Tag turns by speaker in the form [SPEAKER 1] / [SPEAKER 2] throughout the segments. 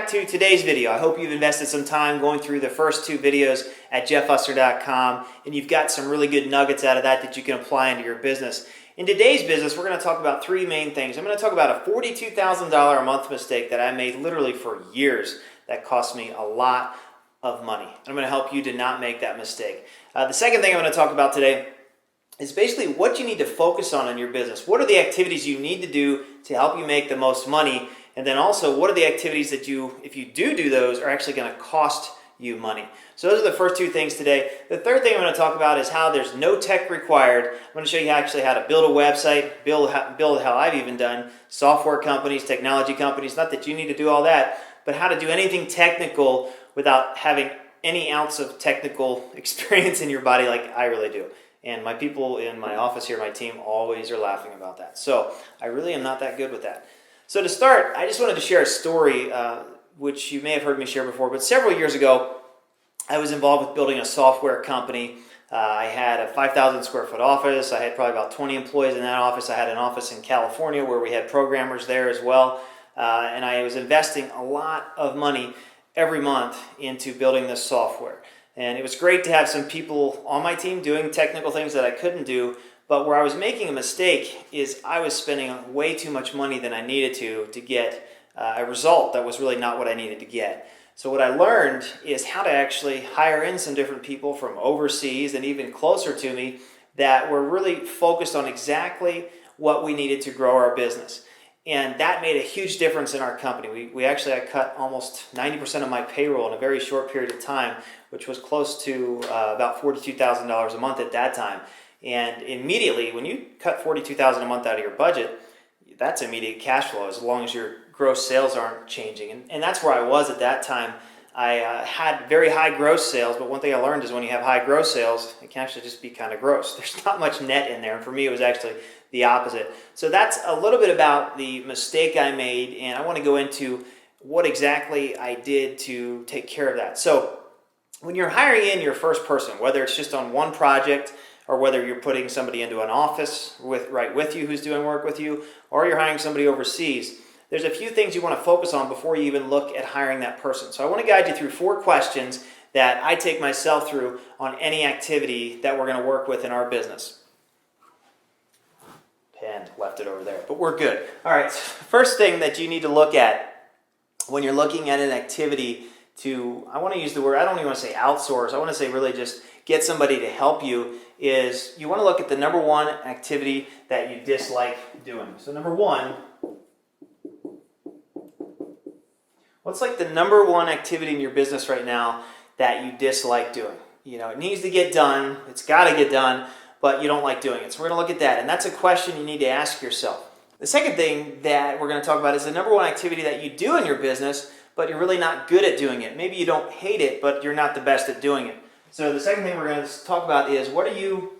[SPEAKER 1] back to today's video. I hope you've invested some time going through the first two videos at jeffusser.com and you've got some really good nuggets out of that you can apply into your business. In today's business, we're going to talk about three main things. I'm going to talk about a $42,000 a month mistake that I made literally for years that cost me a lot of money. I'm going to help you to not make that mistake. The second thing I'm going to talk about today is basically what you need to focus on in your business. What are the activities you need to do to help you make the most money? And then also, what are the activities that if you do those, are actually going to cost you money? So those are the first two things today. The third thing I'm going to talk about is how there's no tech required. I'm going to show you actually how to build a website, build how I've even done software companies, technology companies. Not that you need to do all that, but how to do anything technical without having any ounce of technical experience in your body like I really do. And my people in my office here, my team, always are laughing about that. So I really am not that good with that. So to start, I just wanted to share a story, which you may have heard me share before, but several years ago, I was involved with building a software company. I had a 5,000 square foot office. I had probably about 20 employees in that office. I had an office in California where we had programmers there as well. And I was investing a lot of money every month into building this software. And it was great to have some people on my team doing technical things that I couldn't do. But where I was making a mistake is I was spending way too much money than I needed to get a result that was really not what I needed to get. So what I learned is how to actually hire in some different people from overseas and even closer to me that were really focused on exactly what we needed to grow our business. And that made a huge difference in our company. I cut almost 90% of my payroll in a very short period of time, which was close to about $42,000 a month at that time. And immediately, when you cut $42,000 a month out of your budget, that's immediate cash flow as long as your gross sales aren't changing. And that's where I was at that time. I had very high gross sales, but one thing I learned is when you have high gross sales, it can actually just be kind of gross. There's not much net in there, and for me, it was actually the opposite. So that's a little bit about the mistake I made, and I want to go into what exactly I did to take care of that. So when you're hiring in your first person, whether it's just on one project, or whether you're putting somebody into an office right with you who's doing work with you, or you're hiring somebody overseas, there's a few things you want to focus on before you even look at hiring that person. So I want to guide you through 4 questions that I take myself through on any activity that we're going to work with in our business. Pen left it over there, but we're good. All right, first thing that you need to look at when you're looking at an activity I want to use the word, I don't even want to say outsource, I want to say really just get somebody to help you, is you want to look at the number one activity that you dislike doing. So number one, what's like the number one activity in your business right now that you dislike doing? You know, it needs to get done, it's got to get done, but you don't like doing it. So we're going to look at that, and that's a question you need to ask yourself. The second thing that we're going to talk about is the number one activity that you do in your business, but you're really not good at doing it. Maybe you don't hate it, but you're not the best at doing it. So the second thing we're going to talk about is what are you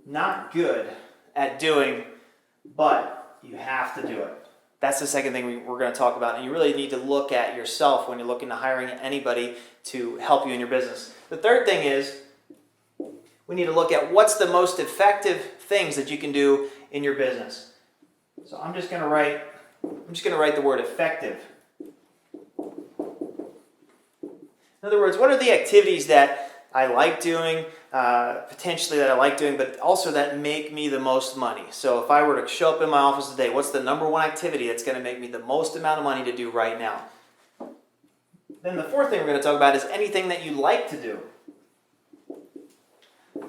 [SPEAKER 1] not good at doing, but you have to do it. That's the second thing we're going to talk about, and you really need to look at yourself when you're looking to hiring anybody to help you in your business. The third thing is we need to look at what's the most effective things that you can do in your business. So I'm just going to write the word effective. In other words, what are the activities that I like doing, potentially that I like doing, but also that make me the most money? So if I were to show up in my office today, what's the number one activity that's going to make me the most amount of money to do right now? Then the fourth thing we're going to talk about is anything that you like to do.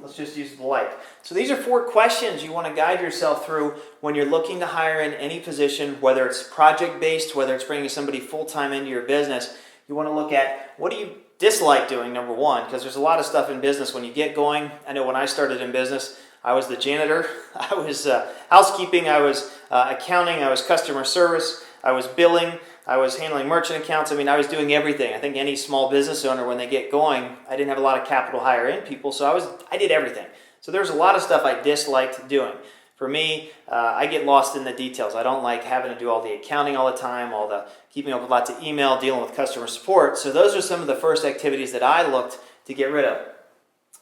[SPEAKER 1] Let's just use the like. So these are 4 questions you want to guide yourself through when you're looking to hire in any position, whether it's project-based, whether it's bringing somebody full-time into your business. You want to look at what do you dislike doing, number one, because there's a lot of stuff in business when you get going. I know when I started in business, I was the janitor, I was housekeeping, I was accounting, I was customer service, I was billing, I was handling merchant accounts. I mean, I was doing everything. I think any small business owner, when they get going, I didn't have a lot of capital to hire in people, so I did everything. So there's a lot of stuff I disliked doing. For me, I get lost in the details. I don't like having to do all the accounting all the time, all the keeping up with lots of email, dealing with customer support. So those are some of the first activities that I looked to get rid of.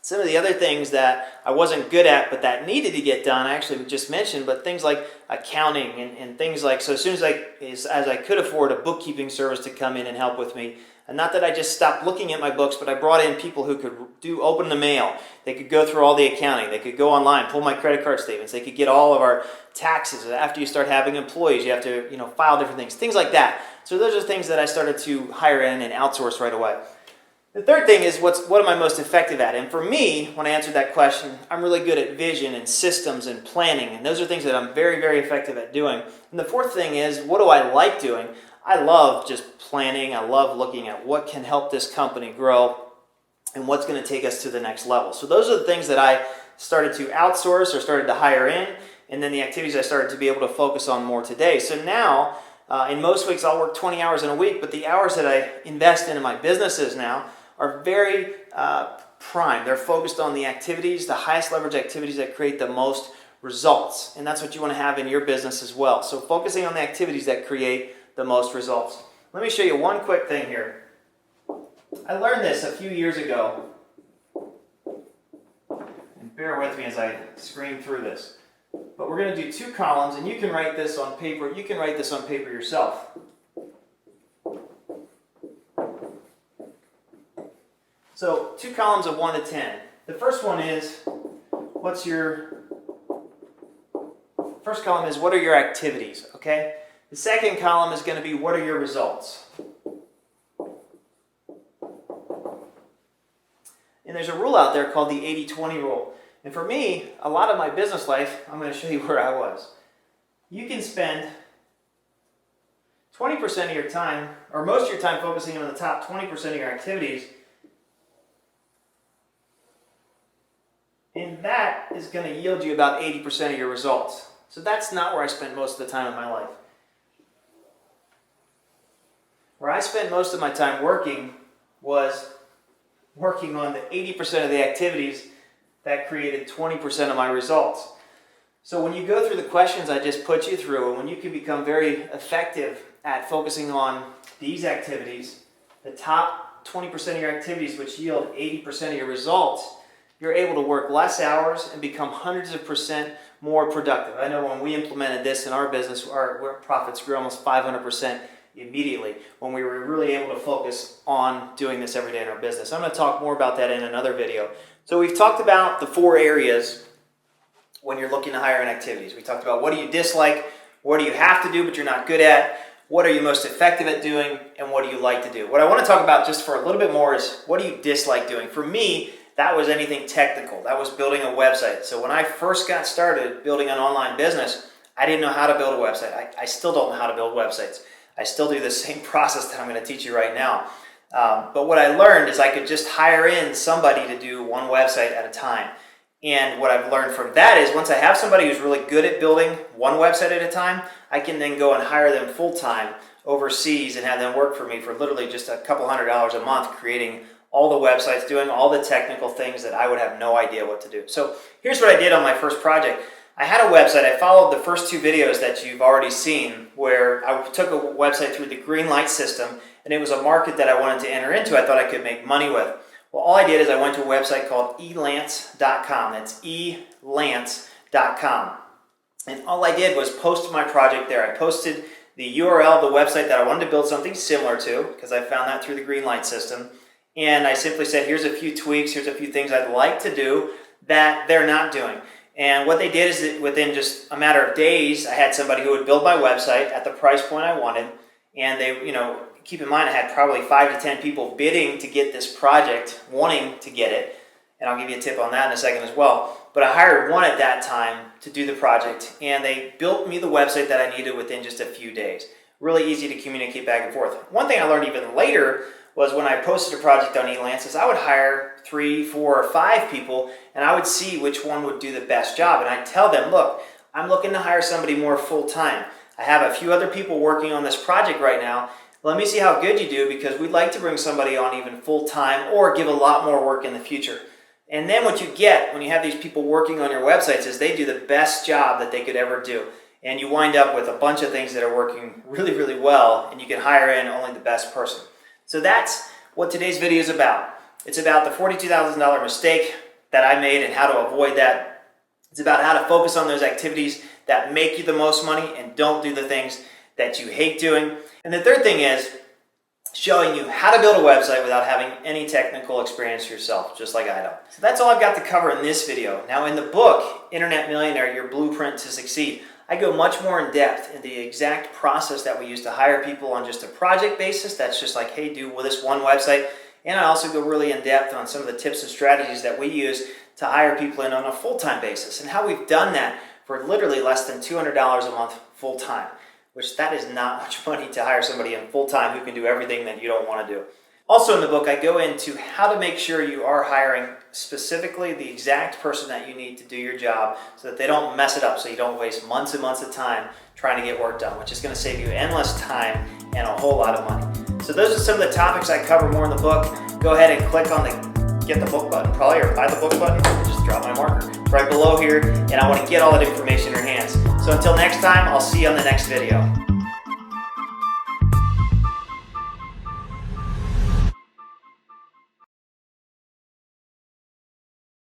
[SPEAKER 1] Some of the other things that I wasn't good at but that needed to get done, I actually just mentioned, but things like accounting and things like, so as soon as I could afford a bookkeeping service to come in and help with me, and not that I just stopped looking at my books, but I brought in people who could open the mail. They could go through all the accounting. They could go online, pull my credit card statements. They could get all of our taxes. After you start having employees, you have to file different things like that. So those are things that I started to hire in and outsource right away. The third thing is what am I most effective at? And for me, when I answered that question, I'm really good at vision and systems and planning. And those are things that I'm very, very effective at doing. And the fourth thing is, what do I like doing? I love just planning. I love looking at what can help this company grow and what's going to take us to the next level. So those are the things that I started to outsource or started to hire in, and then the activities I started to be able to focus on more today. So now, in most weeks, I'll work 20 hours in a week, but the hours that I invest into my businesses now are very prime. They're focused on the activities, the highest leverage activities that create the most results. And that's what you want to have in your business as well. So focusing on the activities that create the most results. Let me show you one quick thing here. I learned this a few years ago. And bear with me as I scream through this. But we're going to do 2 columns, and you can write this on paper. You can write this on paper yourself. So 2 columns of 1 to 10. The first one is, first column is what are your activities, okay? The second column is going to be what are your results. And there's a rule out there called the 80-20 rule. And for me, a lot of my business life, I'm going to show you where I was. You can spend 20% of your time, or most of your time, focusing on the top 20% of your activities. And that is going to yield you about 80% of your results. So that's not where I spent most of the time in my life. Where I spent most of my time working was working on the 80% of the activities that created 20% of my results. So when you go through the questions I just put you through, and when you can become very effective at focusing on these activities, the top 20% of your activities which yield 80% of your results, you're able to work less hours and become hundreds of percent more productive. I know when we implemented this in our business, our profits grew almost 500% immediately when we were really able to focus on doing this every day in our business. I'm going to talk more about that in another video. So we've talked about the 4 areas when you're looking to hire in activities. We talked about what do you dislike, what do you have to do but you're not good at, what are you most effective at doing, and what do you like to do. What I want to talk about just for a little bit more is what do you dislike doing. For me, that was anything technical. That was building a website. So when I first got started building an online business, I didn't know how to build a website. I still don't know how to build websites. I still do the same process that I'm going to teach you right now. But what I learned is I could just hire in somebody to do one website at a time. And what I've learned from that is once I have somebody who's really good at building one website at a time, I can then go and hire them full-time overseas and have them work for me for literally just a couple $100s a month, creating all the websites, doing all the technical things that I would have no idea what to do. So here's what I did on my first project. I had a website. I followed the first 2 videos that you've already seen where I took a website through the green light system, and it was a market that I wanted to enter into. I thought I could make money with. Well, all I did is I went to a website called elance.com. That's elance.com. And all I did was post my project there. I posted the URL of the website that I wanted to build something similar to, because I found that through the green light system. And I simply said, here's a few tweaks, here's a few things I'd like to do that they're not doing. And what they did is that within just a matter of days, I had somebody who would build my website at the price point I wanted. And they, keep in mind, I had probably 5 to 10 people bidding to get this project, wanting to get it. And I'll give you a tip on that in a second as well. But I hired one at that time to do the project. And they built me the website that I needed within just a few days. Really easy to communicate back and forth. One thing I learned even later was when I posted a project on Elance is I would hire 3, 4, or 5 people, and I would see which one would do the best job. And I'd tell them, look, I'm looking to hire somebody more full-time. I have a few other people working on this project right now. Let me see how good you do, because we'd like to bring somebody on even full-time or give a lot more work in the future. And then what you get when you have these people working on your websites is they do the best job that they could ever do. And you wind up with a bunch of things that are working really, really well, and you can hire in only the best person. So that's what today's video is about. It's about the $42,000 mistake that I made and how to avoid that. It's about how to focus on those activities that make you the most money and don't do the things that you hate doing. And the third thing is showing you how to build a website without having any technical experience yourself, just like I don't. So that's all I've got to cover in this video. Now in the book, Internet Millionaire, Your Blueprint to Succeed, I go much more in depth in the exact process that we use to hire people on just a project basis. That's just like, hey, do this one website. And I also go really in depth on some of the tips and strategies that we use to hire people in on a full-time basis and how we've done that for literally less than $200 a month full-time, which that is not much money to hire somebody in full-time who can do everything that you don't want to do. Also in the book, I go into how to make sure you are hiring specifically the exact person that you need to do your job so that they don't mess it up, so you don't waste months and months of time trying to get work done, which is going to save you endless time and a whole lot of money. So those are some of the topics I cover more in the book. Go ahead and click on the get the book button probably, or buy the book button. I just drop my marker. It's right below here, and I want to get all that information in your hands. So until next time, I'll see you on the next video.